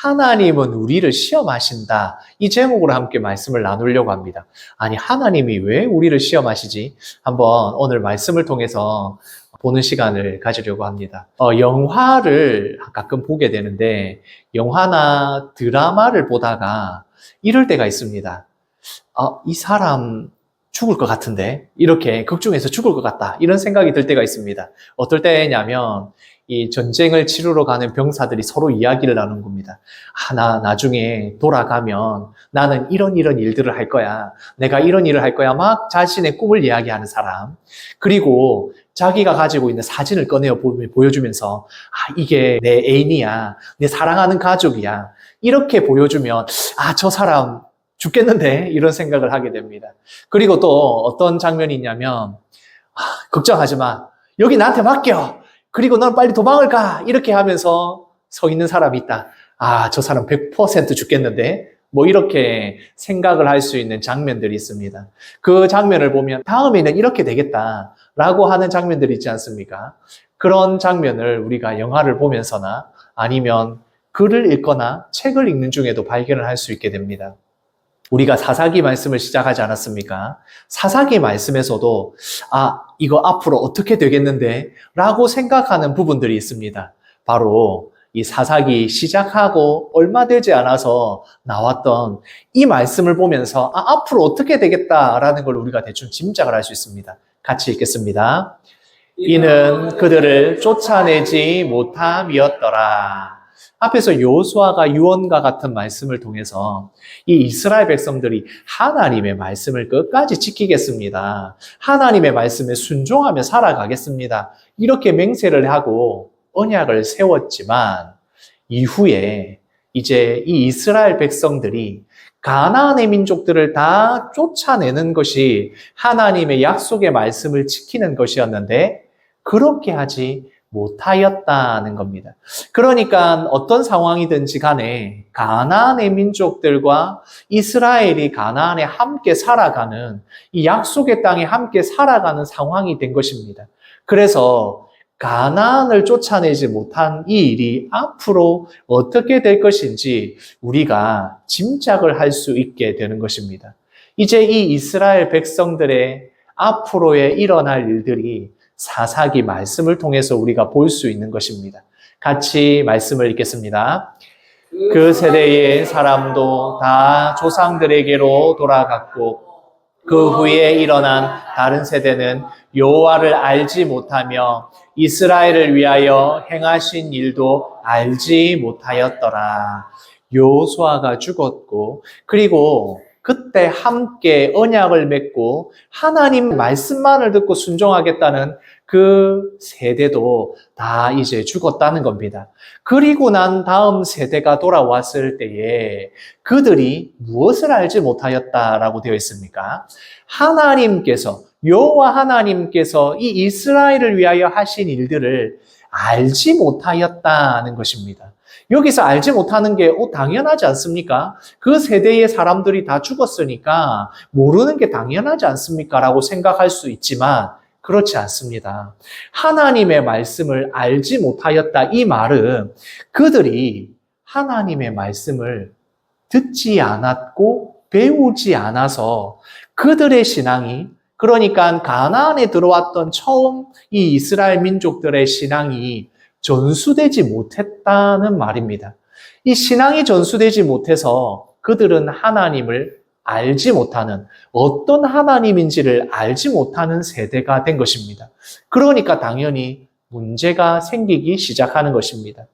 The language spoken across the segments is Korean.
하나님은 우리를 시험하신다. 이 제목으로 함께 말씀을 나누려고 합니다. 아니, 하나님이 왜 우리를 시험하시지? 한번 오늘 말씀을 통해서 보는 시간을 가지려고 합니다. 영화를 가끔 보게 되는데, 영화나 드라마를 보다가 이럴 때가 있습니다. 이 사람 죽을 것 같은데? 이렇게 극중에서 죽을 것 같다. 이런 생각이 들 때가 있습니다. 어떨 때냐면, 이 전쟁을 치르러 가는 병사들이 서로 이야기를 나누는 겁니다. 나 나중에 돌아가면 나는 이런 일들을 할 거야. 내가 이런 일을 할 거야. 막 자신의 꿈을 이야기하는 사람. 그리고 자기가 가지고 있는 사진을 꺼내어 보여주면서 이게 내 애인이야. 내 사랑하는 가족이야. 이렇게 보여주면 저 사람 죽겠는데? 이런 생각을 하게 됩니다. 그리고 또 어떤 장면이 있냐면 걱정하지 마. 여기 나한테 맡겨. 그리고 넌 빨리 도망을 가. 이렇게 하면서 서 있는 사람이 있다. 저 사람 100% 죽겠는데? 뭐 이렇게 생각을 할 수 있는 장면들이 있습니다. 그 장면을 보면 다음에는 이렇게 되겠다라고 하는 장면들이 있지 않습니까? 그런 장면을 우리가 영화를 보면서나 아니면 글을 읽거나 책을 읽는 중에도 발견을 할 수 있게 됩니다. 우리가 사사기 말씀을 시작하지 않았습니까? 사사기 말씀에서도 이거 앞으로 어떻게 되겠는데? 라고 생각하는 부분들이 있습니다. 바로 이 사사기 시작하고 얼마 되지 않아서 나왔던 이 말씀을 보면서 앞으로 어떻게 되겠다라는 걸 우리가 대충 짐작을 할 수 있습니다. 같이 읽겠습니다. 이는 그들을 쫓아내지 못함이었더라. 앞에서 여호수아가 유언과 같은 말씀을 통해서 이 이스라엘 백성들이 하나님의 말씀을 끝까지 지키겠습니다. 하나님의 말씀에 순종하며 살아가겠습니다. 이렇게 맹세를 하고 언약을 세웠지만 이후에 이제 이 이스라엘 백성들이 가나안의 민족들을 다 쫓아내는 것이 하나님의 약속의 말씀을 지키는 것이었는데 그렇게 하지 못하였다는 겁니다. 그러니까 어떤 상황이든지 간에 가나안의 민족들과 이스라엘이 가나안에 함께 살아가는 이 약속의 땅에 함께 살아가는 상황이 된 것입니다. 그래서 가나안을 쫓아내지 못한 이 일이 앞으로 어떻게 될 것인지 우리가 짐작을 할 수 있게 되는 것입니다. 이제 이 이스라엘 백성들의 앞으로의 일어날 일들이 사사기 말씀을 통해서 우리가 볼 수 있는 것입니다. 같이 말씀을 읽겠습니다. 그 세대의 사람도 다 조상들에게로 돌아갔고 그 후에 일어난 다른 세대는 여호와를 알지 못하며 이스라엘을 위하여 행하신 일도 알지 못하였더라. 여호수아가 죽었고 그리고 그때 함께 언약을 맺고 하나님 말씀만을 듣고 순종하겠다는 그 세대도 다 이제 죽었다는 겁니다. 그리고 난 다음 세대가 돌아왔을 때에 그들이 무엇을 알지 못하였다라고 되어 있습니까? 하나님께서 여호와 하나님께서 이 이스라엘을 위하여 하신 일들을 알지 못하였다는 것입니다. 여기서 알지 못하는 게 당연하지 않습니까? 그 세대의 사람들이 다 죽었으니까 모르는 게 당연하지 않습니까? 라고 생각할 수 있지만 그렇지 않습니다. 하나님의 말씀을 알지 못하였다 이 말은 그들이 하나님의 말씀을 듣지 않았고 배우지 않아서 그들의 신앙이 그러니까 가나안에 들어왔던 처음 이 이스라엘 민족들의 신앙이 전수되지 못했다는 말입니다. 이 신앙이 전수되지 못해서 그들은 하나님을 알지 못하는 어떤 하나님인지를 알지 못하는 세대가 된 것입니다. 그러니까 당연히 문제가 생기기 시작하는 것입니다.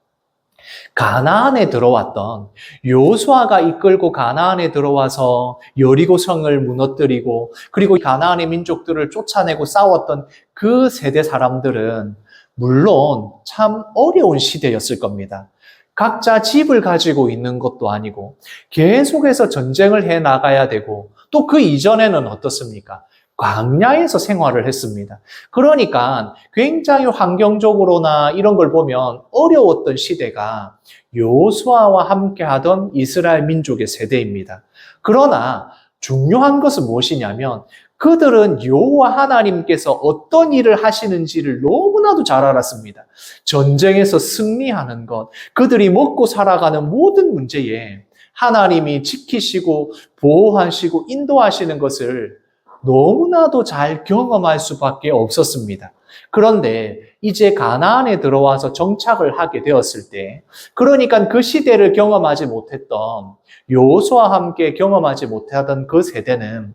가나안에 들어왔던 여호수아가 이끌고 가나안에 들어와서 여리고성을 무너뜨리고 그리고 가나안의 민족들을 쫓아내고 싸웠던 그 세대 사람들은 물론 참 어려운 시대였을 겁니다. 각자 집을 가지고 있는 것도 아니고 계속해서 전쟁을 해 나가야 되고 또 그 이전에는 어떻습니까? 광야에서 생활을 했습니다. 그러니까 굉장히 환경적으로나 이런 걸 보면 어려웠던 시대가 여호수아와 함께 하던 이스라엘 민족의 세대입니다. 그러나 중요한 것은 무엇이냐면 그들은 여호와 하나님께서 어떤 일을 하시는지를 너무나도 잘 알았습니다. 전쟁에서 승리하는 것, 그들이 먹고 살아가는 모든 문제에 하나님이 지키시고 보호하시고 인도하시는 것을 너무나도 잘 경험할 수밖에 없었습니다. 그런데 이제 가나안에 들어와서 정착을 하게 되었을 때, 그러니까 그 시대를 경험하지 못했던, 여호수아와 함께 경험하지 못하던 그 세대는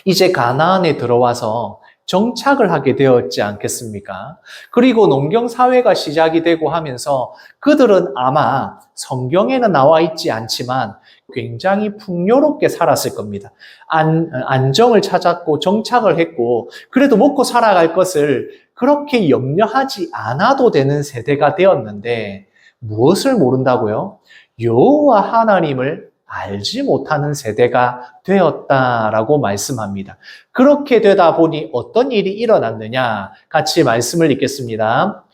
이제 가나안에 들어와서 정착을 하게 되었지 않겠습니까? 그리고 농경 사회가 시작이 되고 하면서 그들은 아마 성경에는 나와 있지 않지만 굉장히 풍요롭게 살았을 겁니다. 안정을 찾았고 정착을 했고 그래도 먹고 살아갈 것을 그렇게 염려하지 않아도 되는 세대가 되었는데 무엇을 모른다고요? 여호와 하나님을 알지 못하는 세대가 되었다라고 말씀합니다. 그렇게 되다 보니 어떤 일이 일어났느냐? 같이 말씀을 읽겠습니다.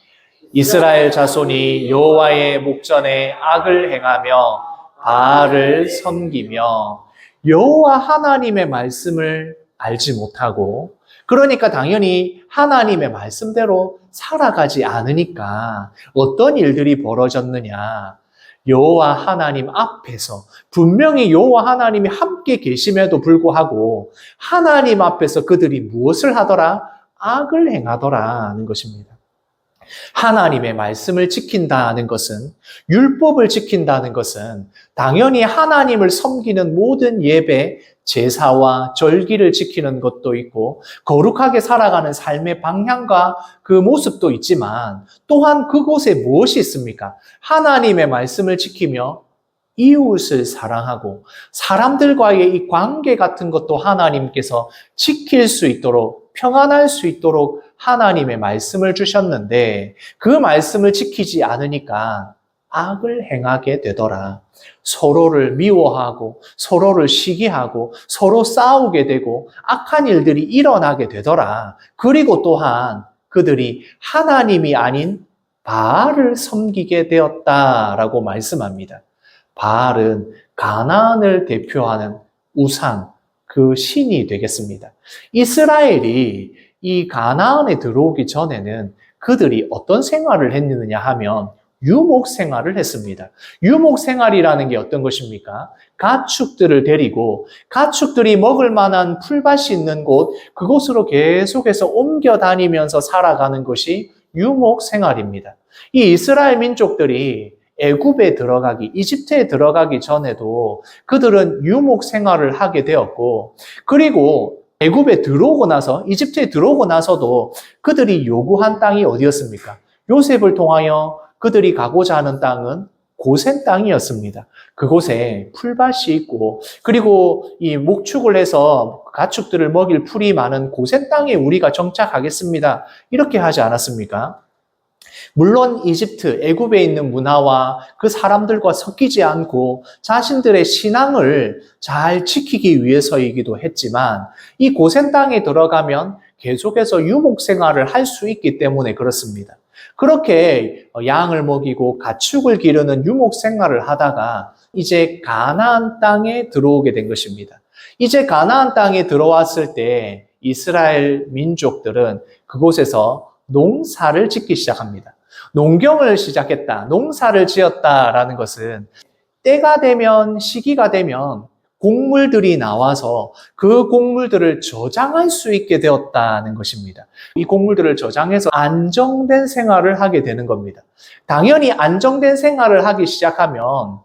이스라엘 자손이 여호와의 목전에 악을 행하며 바알을 섬기며 여호와 하나님의 말씀을 알지 못하고 그러니까 당연히 하나님의 말씀대로 살아가지 않으니까 어떤 일들이 벌어졌느냐? 여호와 하나님 앞에서 분명히 여호와 하나님이 함께 계심에도 불구하고 하나님 앞에서 그들이 무엇을 하더라? 악을 행하더라는 것입니다. 하나님의 말씀을 지킨다는 것은, 율법을 지킨다는 것은 당연히 하나님을 섬기는 모든 예배, 제사와 절기를 지키는 것도 있고 거룩하게 살아가는 삶의 방향과 그 모습도 있지만 또한 그곳에 무엇이 있습니까? 하나님의 말씀을 지키며 이웃을 사랑하고 사람들과의 이 관계 같은 것도 하나님께서 지킬 수 있도록 평안할 수 있도록 하나님의 말씀을 주셨는데 그 말씀을 지키지 않으니까 악을 행하게 되더라. 서로를 미워하고 서로를 시기하고 서로 싸우게 되고 악한 일들이 일어나게 되더라. 그리고 또한 그들이 하나님이 아닌 바알을 섬기게 되었다라고 말씀합니다. 바알은 가나안을 대표하는 우상, 그 신이 되겠습니다. 이스라엘이 이 가나안에 들어오기 전에는 그들이 어떤 생활을 했느냐 하면 유목 생활을 했습니다. 유목 생활이라는 게 어떤 것입니까? 가축들을 데리고 가축들이 먹을 만한 풀밭이 있는 곳, 그곳으로 계속해서 옮겨 다니면서 살아가는 것이 유목 생활입니다. 이 이스라엘 민족들이 애굽에 들어가기, 이집트에 들어가기 전에도 그들은 유목 생활을 하게 되었고, 그리고 애굽에 들어오고 나서, 이집트에 들어오고 나서도 그들이 요구한 땅이 어디였습니까? 요셉을 통하여 그들이 가고자 하는 땅은 고센 땅이었습니다. 그곳에 풀밭이 있고, 그리고 이 목축을 해서 가축들을 먹일 풀이 많은 고센 땅에 우리가 정착하겠습니다. 이렇게 하지 않았습니까? 물론 이집트, 애굽에 있는 문화와 그 사람들과 섞이지 않고 자신들의 신앙을 잘 지키기 위해서이기도 했지만 이 고센 땅에 들어가면 계속해서 유목 생활을 할 수 있기 때문에 그렇습니다. 그렇게 양을 먹이고 가축을 기르는 유목 생활을 하다가 이제 가나안 땅에 들어오게 된 것입니다. 이제 가나안 땅에 들어왔을 때 이스라엘 민족들은 그곳에서 농사를 짓기 시작합니다. 농경을 시작했다, 농사를 지었다라는 것은 때가 되면, 시기가 되면 곡물들이 나와서 그 곡물들을 저장할 수 있게 되었다는 것입니다. 이 곡물들을 저장해서 안정된 생활을 하게 되는 겁니다. 당연히 안정된 생활을 하기 시작하면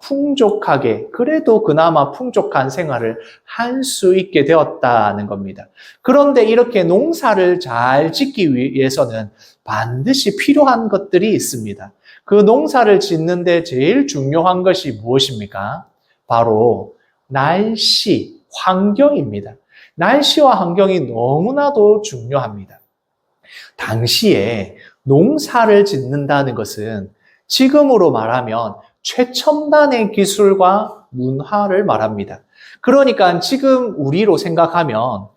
풍족하게, 그래도 그나마 풍족한 생활을 할 수 있게 되었다는 겁니다. 그런데 이렇게 농사를 잘 짓기 위해서는 반드시 필요한 것들이 있습니다. 그 농사를 짓는데 제일 중요한 것이 무엇입니까? 바로 날씨, 환경입니다. 날씨와 환경이 너무나도 중요합니다. 당시에 농사를 짓는다는 것은 지금으로 말하면 최첨단의 기술과 문화를 말합니다. 그러니까 지금 우리로 생각하면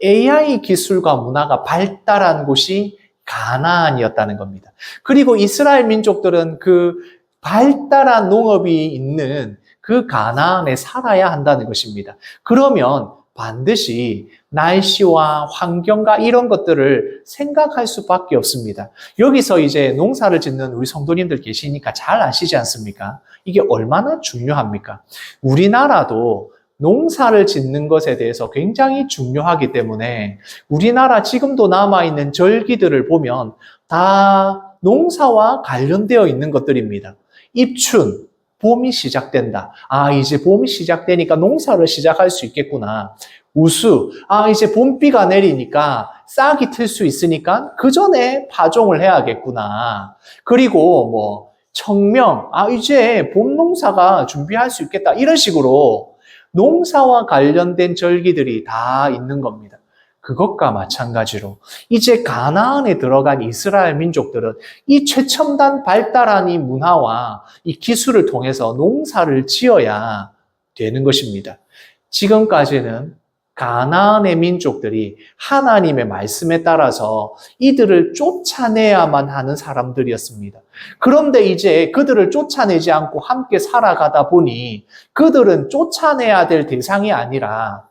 AI 기술과 문화가 발달한 곳이 가나안이었다는 겁니다. 그리고 이스라엘 민족들은 그 발달한 농업이 있는 그 가나안에 살아야 한다는 것입니다. 그러면 반드시 날씨와 환경과 이런 것들을 생각할 수밖에 없습니다. 여기서 이제 농사를 짓는 우리 성도님들 계시니까 잘 아시지 않습니까? 이게 얼마나 중요합니까? 우리나라도 농사를 짓는 것에 대해서 굉장히 중요하기 때문에 우리나라 지금도 남아있는 절기들을 보면 다 농사와 관련되어 있는 것들입니다. 입춘, 봄이 시작된다. 아, 이제 봄이 시작되니까 농사를 시작할 수 있겠구나. 우수, 아, 이제 봄비가 내리니까 싹이 틀 수 있으니까 그 전에 파종을 해야겠구나. 그리고 뭐 청명, 아, 이제 봄 농사가 준비할 수 있겠다. 이런 식으로 농사와 관련된 절기들이 다 있는 겁니다. 그것과 마찬가지로 이제 가나안에 들어간 이스라엘 민족들은 이 최첨단 발달한 이 문화와 이 기술을 통해서 농사를 지어야 되는 것입니다. 지금까지는 가나안의 민족들이 하나님의 말씀에 따라서 이들을 쫓아내야만 하는 사람들이었습니다. 그런데 이제 그들을 쫓아내지 않고 함께 살아가다 보니 그들은 쫓아내야 될 대상이 아니라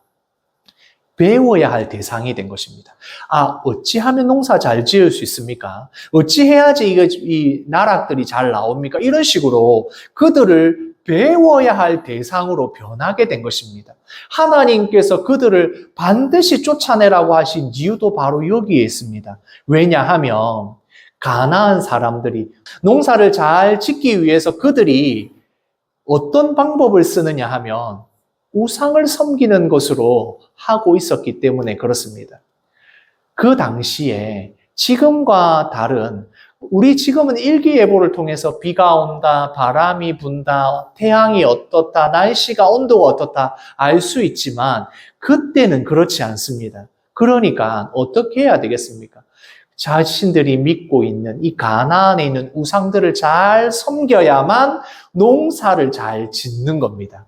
배워야 할 대상이 된 것입니다. 아, 어찌하면 농사 잘 지을 수 있습니까? 어찌해야지 이 나락들이 잘 나옵니까? 이런 식으로 그들을 배워야 할 대상으로 변하게 된 것입니다. 하나님께서 그들을 반드시 쫓아내라고 하신 이유도 바로 여기에 있습니다. 왜냐하면 가나안 사람들이 농사를 잘 짓기 위해서 그들이 어떤 방법을 쓰느냐 하면 우상을 섬기는 것으로 하고 있었기 때문에 그렇습니다. 그 당시에 지금과 다른 우리 지금은 일기예보를 통해서 비가 온다, 바람이 분다, 태양이 어떻다, 날씨가 온도가 어떻다 알 수 있지만 그때는 그렇지 않습니다. 그러니까 어떻게 해야 되겠습니까? 자신들이 믿고 있는 이 가나안에 있는 우상들을 잘 섬겨야만 농사를 잘 짓는 겁니다.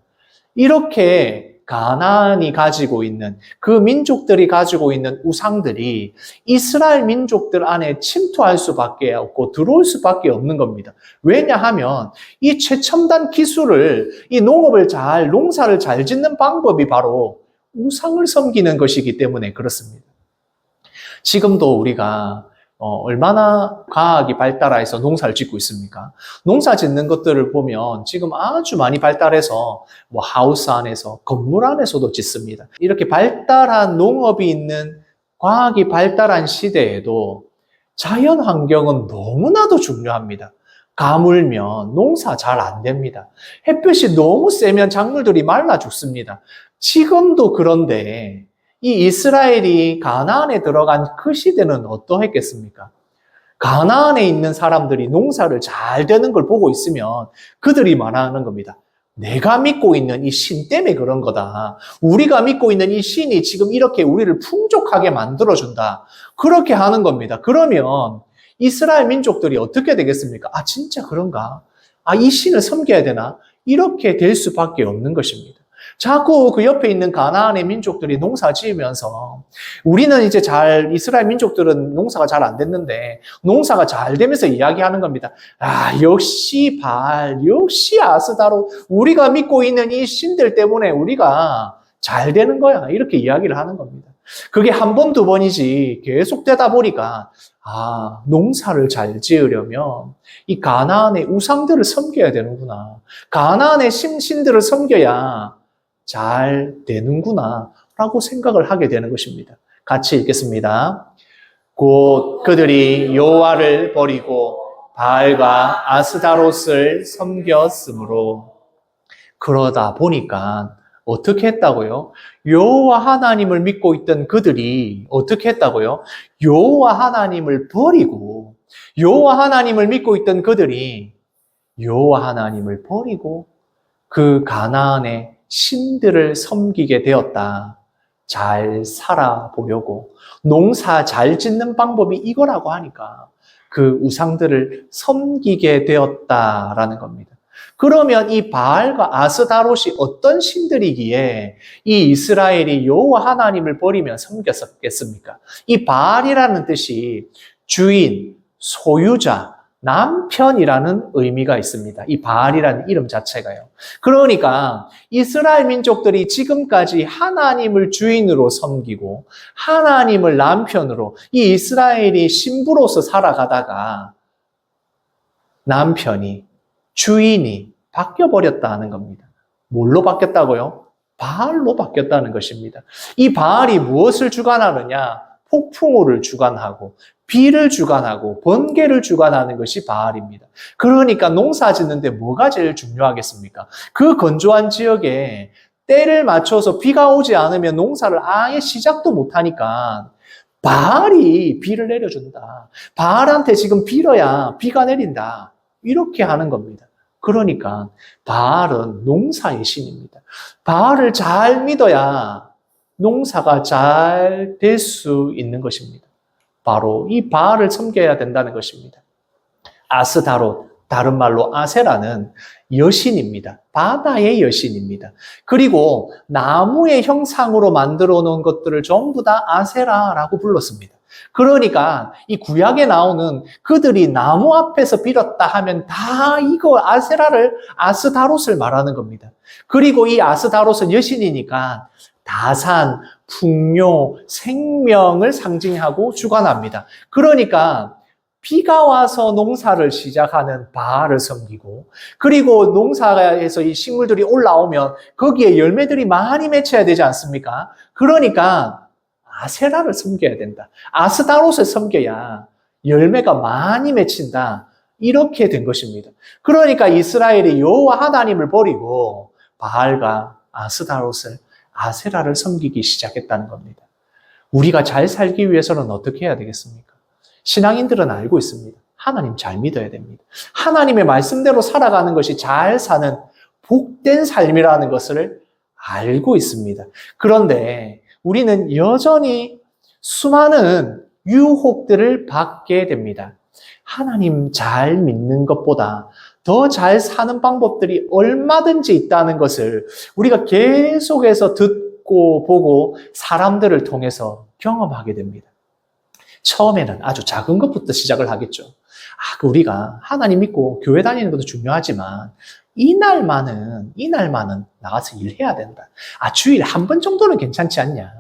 이렇게 가나안이 가지고 있는 그 민족들이 가지고 있는 우상들이 이스라엘 민족들 안에 침투할 수밖에 없고 들어올 수밖에 없는 겁니다. 왜냐하면 이 최첨단 기술을 이 농사를 잘 짓는 방법이 바로 우상을 섬기는 것이기 때문에 그렇습니다. 지금도 우리가 얼마나 과학이 발달해서 농사를 짓고 있습니까? 농사 짓는 것들을 보면 지금 아주 많이 발달해서 뭐 하우스 안에서, 건물 안에서도 짓습니다. 이렇게 발달한 농업이 있는 과학이 발달한 시대에도 자연 환경은 너무나도 중요합니다. 가물면 농사 잘 안 됩니다. 햇볕이 너무 세면 작물들이 말라 죽습니다. 지금도 그런데 이 이스라엘이 가나안에 들어간 그 시대는 어떠했겠습니까? 가나안에 있는 사람들이 농사를 잘 되는 걸 보고 있으면 그들이 말하는 겁니다. 내가 믿고 있는 이 신 때문에 그런 거다. 우리가 믿고 있는 이 신이 지금 이렇게 우리를 풍족하게 만들어준다. 그렇게 하는 겁니다. 그러면 이스라엘 민족들이 어떻게 되겠습니까? 아, 진짜 그런가? 아, 이 신을 섬겨야 되나? 이렇게 될 수밖에 없는 것입니다. 자꾸 그 옆에 있는 가나안의 민족들이 농사 지으면서 우리는 이제 이스라엘 민족들은 농사가 잘 안 됐는데 농사가 잘 되면서 이야기하는 겁니다. 아, 역시 바알, 역시 아스다로 우리가 믿고 있는 이 신들 때문에 우리가 잘 되는 거야. 이렇게 이야기를 하는 겁니다. 그게 한 번, 두 번이지 계속 되다 보니까 아, 농사를 잘 지으려면 이 가나안의 우상들을 섬겨야 되는구나. 가나안의 신들을 섬겨야 잘 되는구나 라고 생각을 하게 되는 것입니다. 같이 읽겠습니다. 곧 그들이 여호와를 버리고 바알과 아스다롯을 섬겼으므로 그러다 보니까 어떻게 했다고요? 여호와 하나님을 믿고 있던 그들이 어떻게 했다고요? 여호와 하나님을 버리고 여호와 하나님을 믿고 있던 그들이 여호와 하나님을 버리고 그 가나안의 신들을 섬기게 되었다. 잘 살아보려고 농사 잘 짓는 방법이 이거라고 하니까 그 우상들을 섬기게 되었다라는 겁니다. 그러면 이 바알과 아스다롯이 어떤 신들이기에 이 이스라엘이 여호와 하나님을 버리면 섬겼겠습니까? 이 바알이라는 뜻이 주인, 소유자, 남편이라는 의미가 있습니다. 이 바알이라는 이름 자체가요. 그러니까 이스라엘 민족들이 지금까지 하나님을 주인으로 섬기고 하나님을 남편으로 이 이스라엘이 신부로서 살아가다가 남편이, 주인이 바뀌어버렸다는 겁니다. 뭘로 바뀌었다고요? 바알로 바뀌었다는 것입니다. 이 바알이 무엇을 주관하느냐? 폭풍우를 주관하고 비를 주관하고 번개를 주관하는 것이 바알입니다. 그러니까 농사 짓는데 뭐가 제일 중요하겠습니까? 그 건조한 지역에 때를 맞춰서 비가 오지 않으면 농사를 아예 시작도 못하니까 바알이 비를 내려준다. 바알한테 지금 빌어야 비가 내린다. 이렇게 하는 겁니다. 그러니까 바알은 농사의 신입니다. 바알을 잘 믿어야 농사가 잘 될 수 있는 것입니다. 바로 이 바알을 섬겨야 된다는 것입니다. 아스다롯, 다른 말로 아세라는 여신입니다. 바다의 여신입니다. 그리고 나무의 형상으로 만들어 놓은 것들을 전부 다 아세라라고 불렀습니다. 그러니까 이 구약에 나오는 그들이 나무 앞에서 빌었다 하면 다 이거 아스다롯을 말하는 겁니다. 그리고 이 아스다롯은 여신이니까 다산, 풍요, 생명을 상징하고 주관합니다. 그러니까 비가 와서 농사를 시작하는 바알을 섬기고 그리고 농사에서 이 식물들이 올라오면 거기에 열매들이 많이 맺혀야 되지 않습니까? 그러니까 아세라를 섬겨야 된다. 아스다롯을 섬겨야 열매가 많이 맺힌다. 이렇게 된 것입니다. 그러니까 이스라엘이 여호와 하나님을 버리고 바알과 아세라를 섬기기 시작했다는 겁니다. 우리가 잘 살기 위해서는 어떻게 해야 되겠습니까? 신앙인들은 알고 있습니다. 하나님 잘 믿어야 됩니다. 하나님의 말씀대로 살아가는 것이 잘 사는 복된 삶이라는 것을 알고 있습니다. 그런데 우리는 여전히 수많은 유혹들을 받게 됩니다. 하나님 잘 믿는 것보다 더 잘 사는 방법들이 얼마든지 있다는 것을 우리가 계속해서 듣고 보고 사람들을 통해서 경험하게 됩니다. 처음에는 아주 작은 것부터 시작을 하겠죠. 우리가 하나님 믿고 교회 다니는 것도 중요하지만 이날만은 나가서 일해야 된다. 주일에 한 번 정도는 괜찮지 않냐.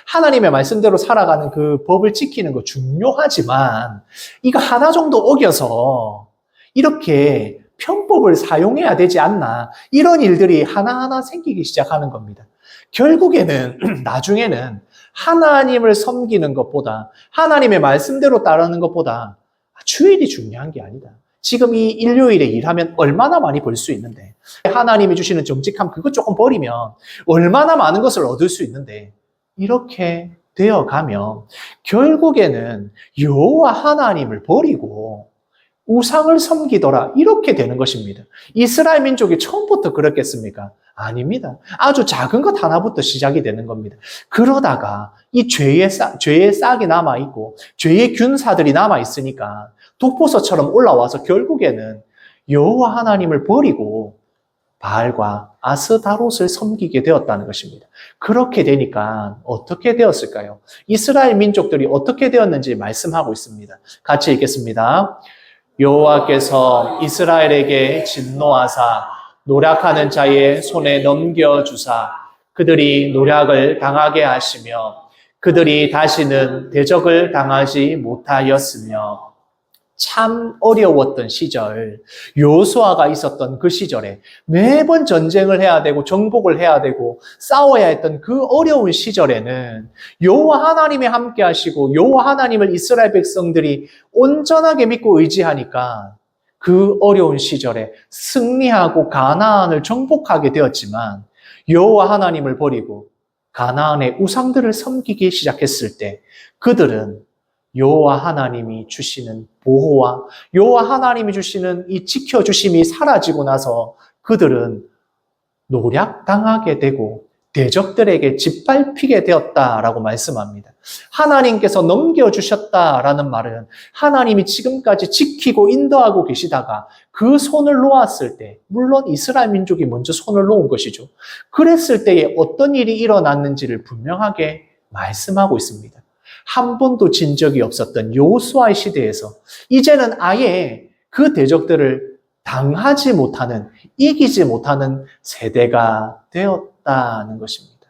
하나님의 말씀대로 살아가는 그 법을 지키는 거 중요하지만 이거 하나 정도 어겨서 이렇게 편법을 사용해야 되지 않나. 이런 일들이 하나하나 생기기 시작하는 겁니다. 결국에는 나중에는 하나님을 섬기는 것보다 하나님의 말씀대로 따르는 것보다 주일이 중요한 게 아니다. 지금 이 일요일에 일하면 얼마나 많이 벌 수 있는데 하나님이 주시는 정직함 그거 조금 버리면 얼마나 많은 것을 얻을 수 있는데 이렇게 되어가면 결국에는 여호와 하나님을 버리고 우상을 섬기더라 이렇게 되는 것입니다. 이스라엘 민족이 처음부터 그랬겠습니까? 아닙니다. 아주 작은 것 하나부터 시작이 되는 겁니다. 그러다가 이 죄의 싹이 남아있고 죄의 균사들이 남아있으니까 독보서처럼 올라와서 결국에는 여호와 하나님을 버리고 바알과 아스다롯을 섬기게 되었다는 것입니다. 그렇게 되니까 어떻게 되었을까요? 이스라엘 민족들이 어떻게 되었는지 말씀하고 있습니다. 같이 읽겠습니다. 여호와께서 이스라엘에게 진노하사 노략하는 자의 손에 넘겨주사 그들이 노략을 당하게 하시며 그들이 다시는 대적을 당하지 못하였으며 참 어려웠던 시절, 여호수아가 있었던 그 시절에 매번 전쟁을 해야 되고 정복을 해야 되고 싸워야 했던 그 어려운 시절에는 여호와 하나님이 함께 하시고 여호와 하나님을 이스라엘 백성들이 온전하게 믿고 의지하니까 그 어려운 시절에 승리하고 가나안을 정복하게 되었지만 여호와 하나님을 버리고 가나안의 우상들을 섬기기 시작했을 때 그들은 여호와 하나님이 주시는 보호와 여호와 하나님이 주시는 이 지켜주심이 사라지고 나서 그들은 노략당하게 되고 대적들에게 짓밟히게 되었다라고 말씀합니다. 하나님께서 넘겨주셨다라는 말은 하나님이 지금까지 지키고 인도하고 계시다가 그 손을 놓았을 때, 물론 이스라엘 민족이 먼저 손을 놓은 것이죠. 그랬을 때에 어떤 일이 일어났는지를 분명하게 말씀하고 있습니다. 한 번도 진 적이 없었던 여호수아의 시대에서 이제는 아예 그 대적들을 당하지 못하는, 이기지 못하는 세대가 되었다는 것입니다.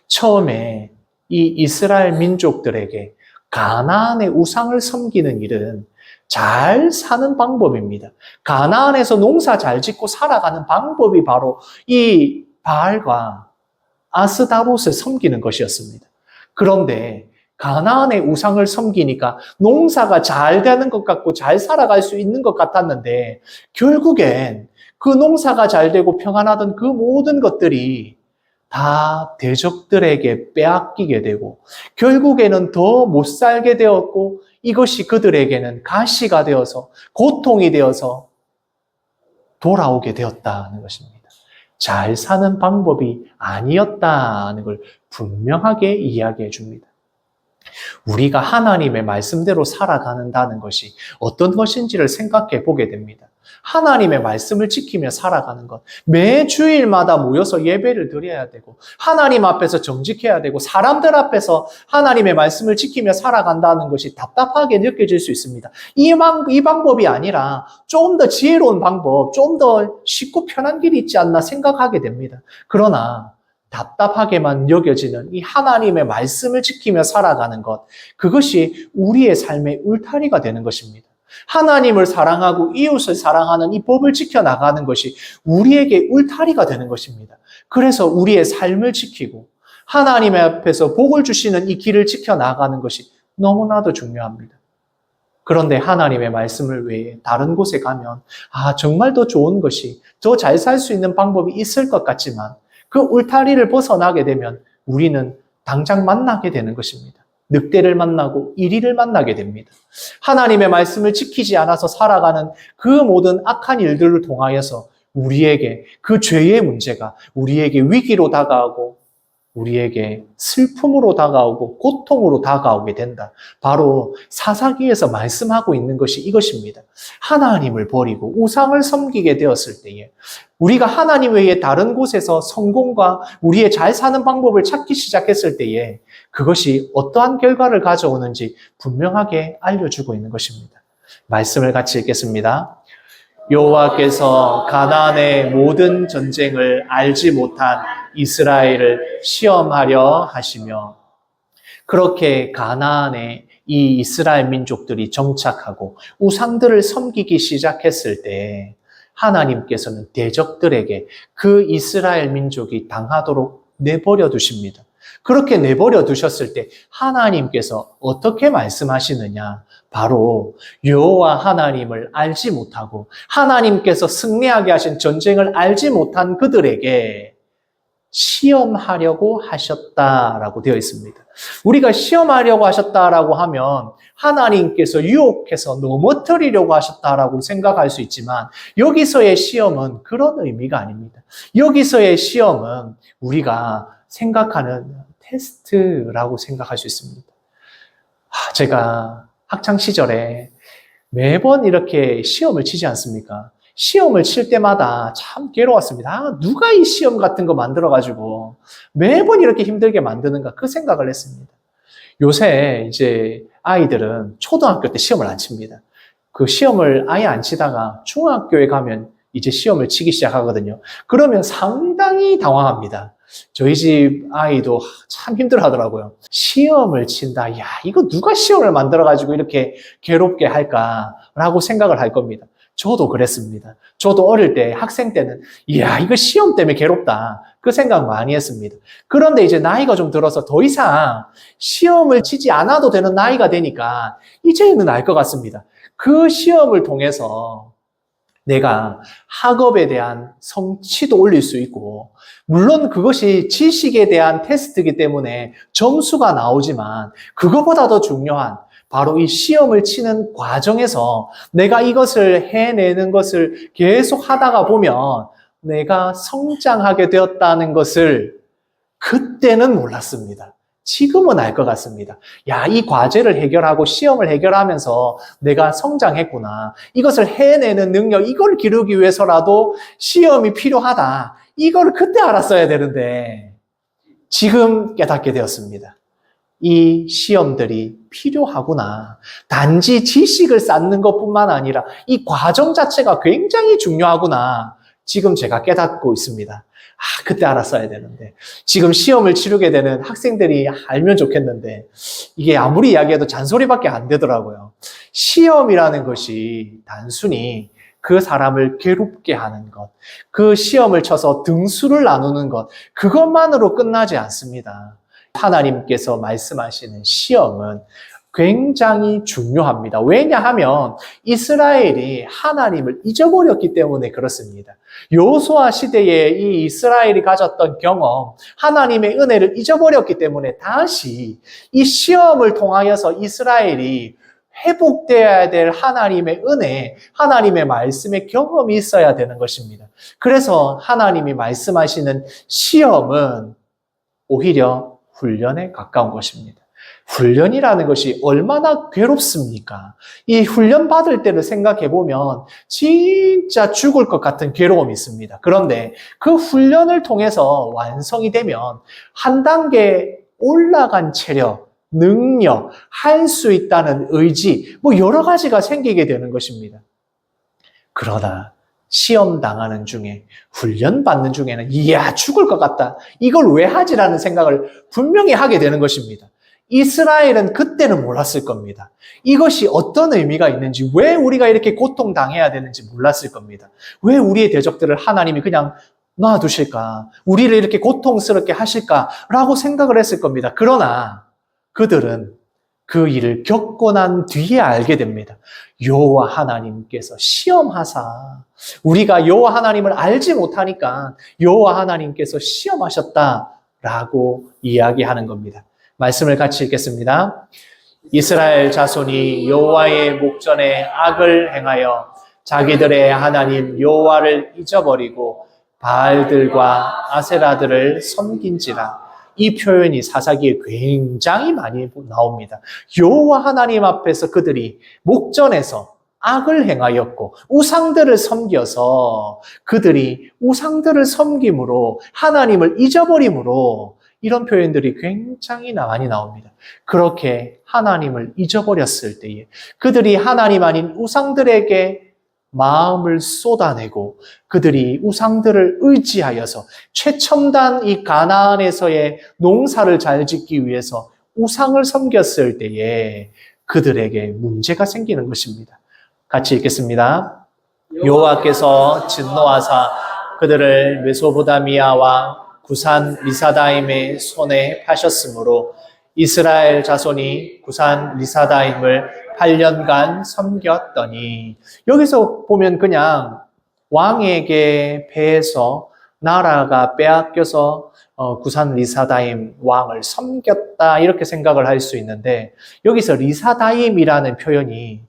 처음에 이 이스라엘 민족들에게 가나안의 우상을 섬기는 일은 잘 사는 방법입니다. 가나안에서 농사 잘 짓고 살아가는 방법이 바로 이 바알과 아스다롯을 섬기는 것이었습니다. 그런데 가나안의 우상을 섬기니까 농사가 잘 되는 것 같고 잘 살아갈 수 있는 것 같았는데 결국엔 그 농사가 잘 되고 평안하던 그 모든 것들이 다 대적들에게 빼앗기게 되고 결국에는 더 못 살게 되었고 이것이 그들에게는 가시가 되어서 고통이 되어서 돌아오게 되었다는 것입니다. 잘 사는 방법이 아니었다는 걸 분명하게 이야기해 줍니다. 우리가 하나님의 말씀대로 살아가는다는 것이 어떤 것인지를 생각해 보게 됩니다. 하나님의 말씀을 지키며 살아가는 것, 매 주일마다 모여서 예배를 드려야 되고 하나님 앞에서 정직해야 되고 사람들 앞에서 하나님의 말씀을 지키며 살아간다는 것이 답답하게 느껴질 수 있습니다. 이 방법이 아니라 좀 더 지혜로운 방법, 좀 더 쉽고 편한 길이 있지 않나 생각하게 됩니다. 그러나 답답하게만 여겨지는 이 하나님의 말씀을 지키며 살아가는 것, 그것이 우리의 삶의 울타리가 되는 것입니다. 하나님을 사랑하고 이웃을 사랑하는 이 법을 지켜나가는 것이 우리에게 울타리가 되는 것입니다. 그래서 우리의 삶을 지키고 하나님의 앞에서 복을 주시는 이 길을 지켜나가는 것이 너무나도 중요합니다. 그런데 하나님의 말씀을 외에 다른 곳에 가면 정말 더 좋은 것이, 더 잘 살 수 있는 방법이 있을 것 같지만 그 울타리를 벗어나게 되면 우리는 당장 만나게 되는 것입니다. 늑대를 만나고 이리를 만나게 됩니다. 하나님의 말씀을 지키지 않아서 살아가는 그 모든 악한 일들을 통하여서 우리에게 그 죄의 문제가 우리에게 위기로 다가오고 우리에게 슬픔으로 다가오고 고통으로 다가오게 된다. 바로 사사기에서 말씀하고 있는 것이 이것입니다. 하나님을 버리고 우상을 섬기게 되었을 때에 우리가 하나님 외에 다른 곳에서 성공과 우리의 잘 사는 방법을 찾기 시작했을 때에 그것이 어떠한 결과를 가져오는지 분명하게 알려주고 있는 것입니다. 말씀을 같이 읽겠습니다. 여호와께서 가나안의 모든 전쟁을 알지 못한 이스라엘을 시험하려 하시며 그렇게 가나안에 이 이스라엘 민족들이 정착하고 우상들을 섬기기 시작했을 때 하나님께서는 대적들에게 그 이스라엘 민족이 당하도록 내버려 두십니다. 그렇게 내버려 두셨을 때 하나님께서 어떻게 말씀하시느냐? 바로 여호와 하나님을 알지 못하고 하나님께서 승리하게 하신 전쟁을 알지 못한 그들에게 시험하려고 하셨다라고 되어 있습니다. 우리가 시험하려고 하셨다라고 하면 하나님께서 유혹해서 넘어뜨리려고 하셨다라고 생각할 수 있지만 여기서의 시험은 그런 의미가 아닙니다. 여기서의 시험은 우리가 생각하는 테스트라고 생각할 수 있습니다. 제가 학창 시절에 매번 이렇게 시험을 치지 않습니까? 시험을 칠 때마다 참 괴로웠습니다. 누가 이 시험 같은 거 만들어가지고 매번 이렇게 힘들게 만드는가 그 생각을 했습니다. 요새 이제 아이들은 초등학교 때 시험을 안 칩니다. 그 시험을 아예 안 치다가 중학교에 가면 이제 시험을 치기 시작하거든요. 그러면 상당히 당황합니다. 저희 집 아이도 참 힘들어 하더라고요. 시험을 친다. 야, 이거 누가 시험을 만들어가지고 이렇게 괴롭게 할까라고 생각을 할 겁니다. 저도 그랬습니다. 저도 어릴 때, 학생 때는, 이야, 이거 시험 때문에 괴롭다. 그 생각 많이 했습니다. 그런데 이제 나이가 좀 들어서 더 이상 시험을 치지 않아도 되는 나이가 되니까, 이제는 알 것 같습니다. 그 시험을 통해서 내가 학업에 대한 성취도 올릴 수 있고, 물론 그것이 지식에 대한 테스트이기 때문에 점수가 나오지만, 그거보다 더 중요한 바로 이 시험을 치는 과정에서 내가 이것을 해내는 것을 계속 하다가 보면 내가 성장하게 되었다는 것을 그때는 몰랐습니다. 지금은 알 것 같습니다. 야, 이 과제를 해결하고 시험을 해결하면서 내가 성장했구나. 이것을 해내는 능력, 이걸 기르기 위해서라도 시험이 필요하다. 이걸 그때 알았어야 되는데 지금 깨닫게 되었습니다. 이 시험들이 필요하구나. 단지 지식을 쌓는 것뿐만 아니라 이 과정 자체가 굉장히 중요하구나. 지금 제가 깨닫고 있습니다. 그때 알았어야 되는데. 지금 시험을 치르게 되는 학생들이 알면 좋겠는데, 이게 아무리 이야기해도 잔소리밖에 안 되더라고요. 시험이라는 것이 단순히 그 사람을 괴롭게 하는 것, 그 시험을 쳐서 등수를 나누는 것, 그것만으로 끝나지 않습니다. 하나님께서 말씀하시는 시험은 굉장히 중요합니다. 왜냐하면 이스라엘이 하나님을 잊어버렸기 때문에 그렇습니다. 여호수아 시대에 이 이스라엘이 가졌던 경험, 하나님의 은혜를 잊어버렸기 때문에 다시 이 시험을 통하여서 이스라엘이 회복되어야 될 하나님의 은혜, 하나님의 말씀의 경험이 있어야 되는 것입니다. 그래서 하나님이 말씀하시는 시험은 오히려 훈련에 가까운 것입니다. 훈련이라는 것이 얼마나 괴롭습니까? 이 훈련 받을 때를 생각해 보면 진짜 죽을 것 같은 괴로움이 있습니다. 그런데 그 훈련을 통해서 완성이 되면 한 단계 올라간 체력, 능력, 할 수 있다는 의지, 여러 가지가 생기게 되는 것입니다. 그러나 시험 당하는 중에, 훈련 받는 중에는 이야 죽을 것 같다. 이걸 왜 하지라는 생각을 분명히 하게 되는 것입니다. 이스라엘은 그때는 몰랐을 겁니다. 이것이 어떤 의미가 있는지, 왜 우리가 이렇게 고통당해야 되는지 몰랐을 겁니다. 왜 우리의 대적들을 하나님이 그냥 놔두실까? 우리를 이렇게 고통스럽게 하실까라고 생각을 했을 겁니다. 그러나 그들은 그 일을 겪고 난 뒤에 알게 됩니다. 여호와 하나님께서 시험하사, 우리가 여호와 하나님을 알지 못하니까 여호와 하나님께서 시험하셨다라고 이야기하는 겁니다. 말씀을 같이 읽겠습니다. 이스라엘 자손이 여호와의 목전에 악을 행하여 자기들의 하나님 여호와를 잊어버리고 바알들과 아세라들을 섬긴지라. 이 표현이 사사기에 굉장히 많이 나옵니다. 여호와 하나님 앞에서 그들이 목전에서 악을 행하였고 우상들을 섬겨서 그들이 우상들을 섬김으로 하나님을 잊어버림으로 이런 표현들이 굉장히 많이 나옵니다. 그렇게 하나님을 잊어버렸을 때에 그들이 하나님 아닌 우상들에게 마음을 쏟아내고 그들이 우상들을 의지하여서 최첨단 이 가나안에서의 농사를 잘 짓기 위해서 우상을 섬겼을 때에 그들에게 문제가 생기는 것입니다. 같이 읽겠습니다. 여호와께서 진노하사 그들을 메소보다미아와 구산 리사다임의 손에 파셨으므로 이스라엘 자손이 구산 리사다임을 8년간 섬겼더니, 여기서 보면 그냥 왕에게 패해서 나라가 빼앗겨서 구산 리사다임 왕을 섬겼다 이렇게 생각을 할 수 있는데, 여기서 리사다임이라는 표현이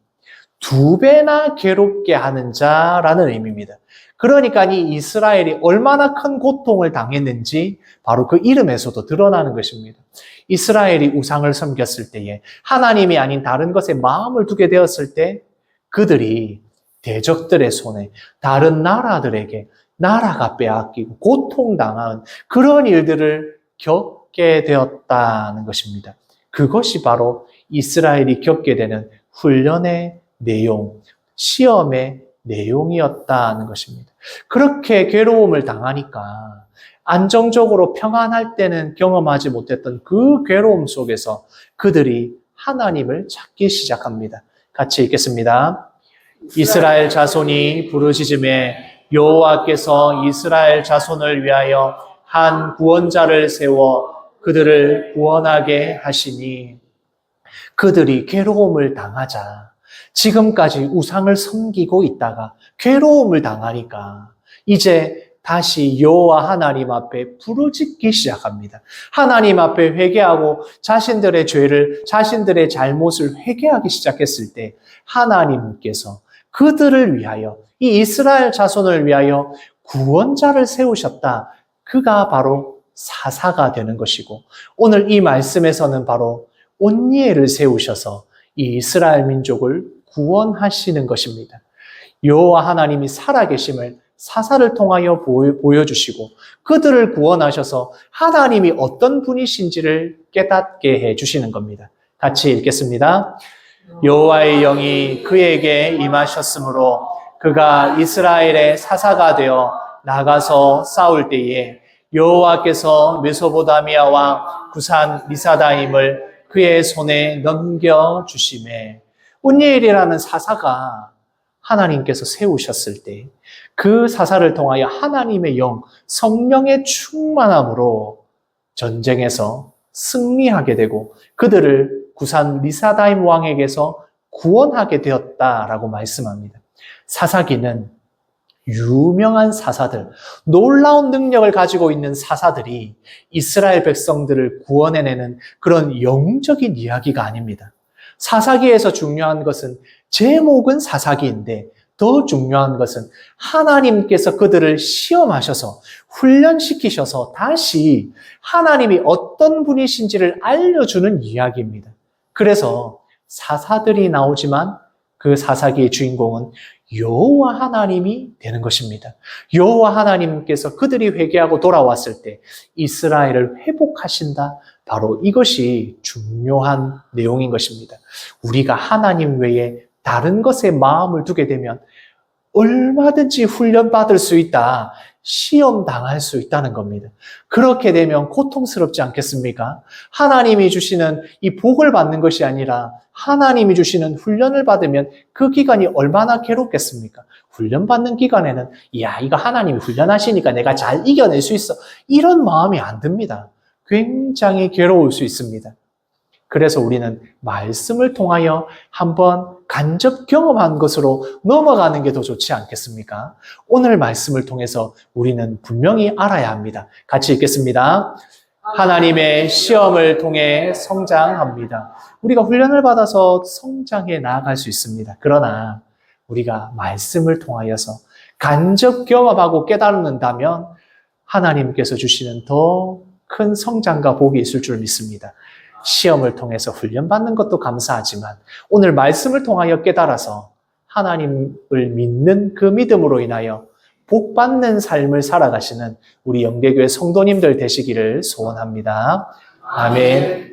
2배나 괴롭게 하는 자라는 의미입니다. 그러니까 이 이스라엘이 얼마나 큰 고통을 당했는지 바로 그 이름에서도 드러나는 것입니다. 이스라엘이 우상을 섬겼을 때에 하나님이 아닌 다른 것에 마음을 두게 되었을 때 그들이 대적들의 손에 다른 나라들에게 나라가 빼앗기고 고통당한 그런 일들을 겪게 되었다는 것입니다. 그것이 바로 이스라엘이 겪게 되는 훈련의 내용, 시험의 내용이었다는 것입니다. 그렇게 괴로움을 당하니까 안정적으로 평안할 때는 경험하지 못했던 그 괴로움 속에서 그들이 하나님을 찾기 시작합니다. 같이 읽겠습니다. 이스라엘 자손이 부르짖음에 여호와께서 이스라엘 자손을 위하여 한 구원자를 세워 그들을 구원하게 하시니, 그들이 괴로움을 당하자 지금까지 우상을 섬기고 있다가 괴로움을 당하니까 이제 다시 여호와 하나님 앞에 부르짖기 시작합니다. 하나님 앞에 회개하고 자신들의 죄를, 자신들의 잘못을 회개하기 시작했을 때 하나님께서 그들을 위하여, 이 이스라엘 자손을 위하여 구원자를 세우셨다. 그가 바로 사사가 되는 것이고, 오늘 이 말씀에서는 바로 온니엘을 세우셔서 이 이스라엘 민족을 구원하시는 것입니다. 여호와 하나님이 살아계심을 사사를 통하여 보여주시고 그들을 구원하셔서 하나님이 어떤 분이신지를 깨닫게 해주시는 겁니다. 같이 읽겠습니다. 여호와의 영이 그에게 임하셨으므로 그가 이스라엘의 사사가 되어 나가서 싸울 때에 여호와께서 메소포타미아와 구산 리사다임을 그의 손에 넘겨주시매 운니엘이라는 사사가 하나님께서 세우셨을 때 그 사사를 통하여 하나님의 영, 성령의 충만함으로 전쟁에서 승리하게 되고 그들을 구산 리사다임 왕에게서 구원하게 되었다라고 말씀합니다. 사사기는 유명한 사사들, 놀라운 능력을 가지고 있는 사사들이 이스라엘 백성들을 구원해내는 그런 영적인 이야기가 아닙니다. 사사기에서 중요한 것은 제목은 사사기인데 더 중요한 것은 하나님께서 그들을 시험하셔서 훈련시키셔서 다시 하나님이 어떤 분이신지를 알려주는 이야기입니다. 그래서 사사들이 나오지만 그 사사기의 주인공은 여호와 하나님이 되는 것입니다. 여호와 하나님께서 그들이 회개하고 돌아왔을 때 이스라엘을 회복하신다. 바로 이것이 중요한 내용인 것입니다. 우리가 하나님 외에 다른 것에 마음을 두게 되면 얼마든지 훈련받을 수 있다. 시험 당할 수 있다는 겁니다. 그렇게 되면 고통스럽지 않겠습니까? 하나님이 주시는 이 복을 받는 것이 아니라 하나님이 주시는 훈련을 받으면 그 기간이 얼마나 괴롭겠습니까? 훈련받는 기간에는 이야, 이거 하나님이 훈련하시니까 내가 잘 이겨낼 수 있어. 이런 마음이 안 듭니다. 굉장히 괴로울 수 있습니다. 그래서 우리는 말씀을 통하여 한번 간접 경험한 것으로 넘어가는 게 더 좋지 않겠습니까? 오늘 말씀을 통해서 우리는 분명히 알아야 합니다. 같이 읽겠습니다. 하나님의 시험을 통해 성장합니다. 우리가 훈련을 받아서 성장해 나아갈 수 있습니다. 그러나 우리가 말씀을 통하여서 간접 경험하고 깨닫는다면 하나님께서 주시는 더 큰 성장과 복이 있을 줄 믿습니다. 시험을 통해서 훈련받는 것도 감사하지만 오늘 말씀을 통하여 깨달아서 하나님을 믿는 그 믿음으로 인하여 복받는 삶을 살아가시는 우리 영대교회 성도님들 되시기를 소원합니다. 아멘.